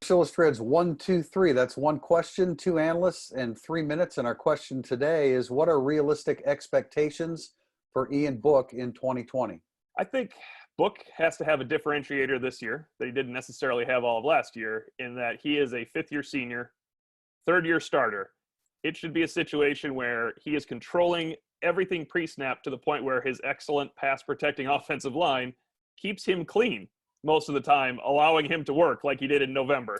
Irish Illustrated's 1, 2, 3. That's one question, two analysts, and 3 minutes. And our question today is, what are realistic expectations for Ian Book in 2020? I think Book has to have a differentiator this year that he didn't necessarily have all of last year, in that he is a fifth-year senior, third-year starter. It should be a situation where he is controlling everything pre-snap to the point where his excellent pass-protecting offensive line keeps him clean most of the time, allowing him to work like he did in November.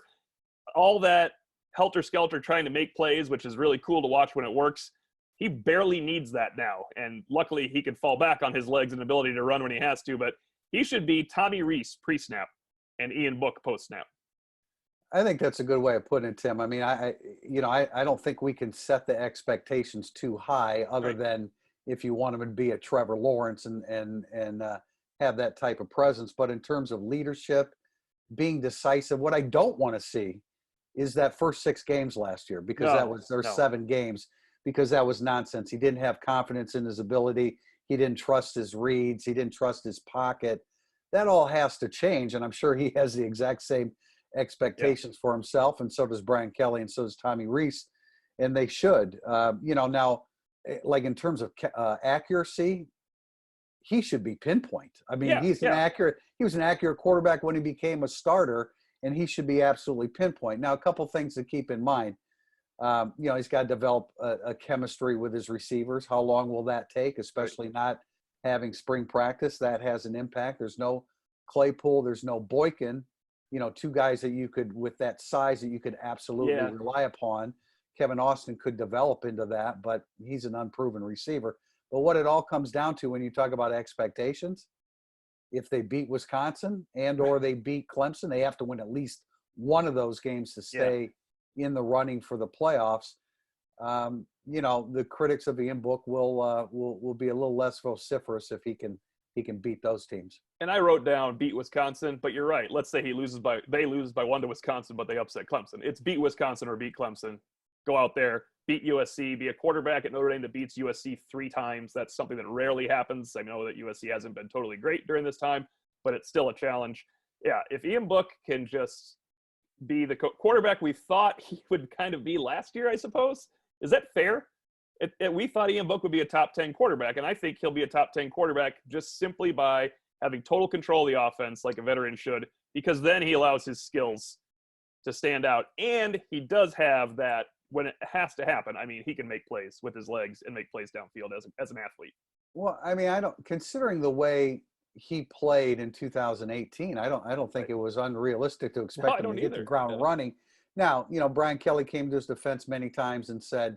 All that helter-skelter trying to make plays, which is really cool to watch when it works, he barely needs that now. And luckily, he can fall back on his legs and ability to run when he has to, but he should be Tommy Rees pre-snap and Ian Book post-snap. I think that's a good way of putting it, Tim. I mean, I don't think we can set the expectations too high, other than if you want him to be a Trevor Lawrence and have that type of presence. But in terms of leadership, being decisive, what I don't want to see is that first 6 games last year, because there's 7 games, because that was nonsense. He didn't have confidence in his ability. He didn't trust his reads. He didn't trust his pocket. That all has to change, and I'm sure he has the exact same expectations for himself, and so does Brian Kelly, and so does Tommy Rees, and they should. Now, like in terms of accuracy, he should be pinpoint. I mean, he was an accurate quarterback when he became a starter, and he should be absolutely pinpoint. Now, a couple things to keep in mind. He's got to develop a chemistry with his receivers. How long will that take, especially not having spring practice? That has an impact. There's no Claypool. There's no Boykin. 2 guys that you could, with that size, that you could absolutely rely upon. Kevin Austin could develop into that, but he's an unproven receiver. But what it all comes down to when you talk about expectations, if they beat Wisconsin or they beat Clemson, they have to win at least one of those games to stay in the running for the playoffs. The critics of Ian Book will be a little less vociferous if he can beat those teams. And I wrote down beat Wisconsin, but you're right. Let's say they lose by 1 to Wisconsin, but they upset Clemson. It's beat Wisconsin or beat Clemson. Go out there, beat USC, be a quarterback at Notre Dame that beats USC 3 times. That's something that rarely happens. I know that USC hasn't been totally great during this time, but it's still a challenge. Yeah, if Ian Book can just be the quarterback we thought he would kind of be last year, I suppose. Is that fair? We thought Ian Book would be a top 10 quarterback, and I think he'll be a top 10 quarterback just simply by having total control of the offense like a veteran should, because then he allows his skills to stand out. And he does have that when it has to happen. I mean, he can make plays with his legs and make plays downfield as an athlete. Well, I mean, considering the way he played in 2018, I don't think it was unrealistic to expect him to hit the ground running. Now, Brian Kelly came to his defense many times and said,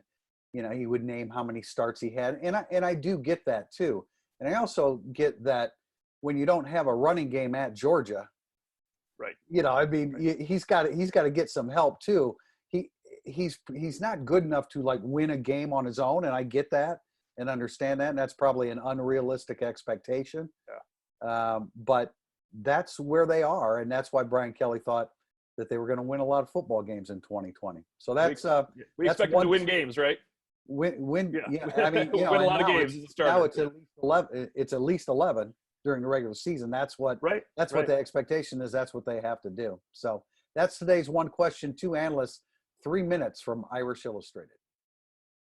he would name how many starts he had. And I do get that too. And I also get that when you don't have a running game at Georgia, right. He's got to get some help too. He's not good enough to like win a game on his own. And I get that and understand that. And that's probably an unrealistic expectation. Yeah. But that's where they are. And that's why Brian Kelly thought that they were going to win a lot of football games in 2020 So we expect them to win games, right? I mean, win a lot of games as a starter. Now it's at least 11. It's at least 11 during the regular season. That's what what the expectation is. That's what they have to do. So that's today's one question, two analysts, 3 minutes from Irish Illustrated.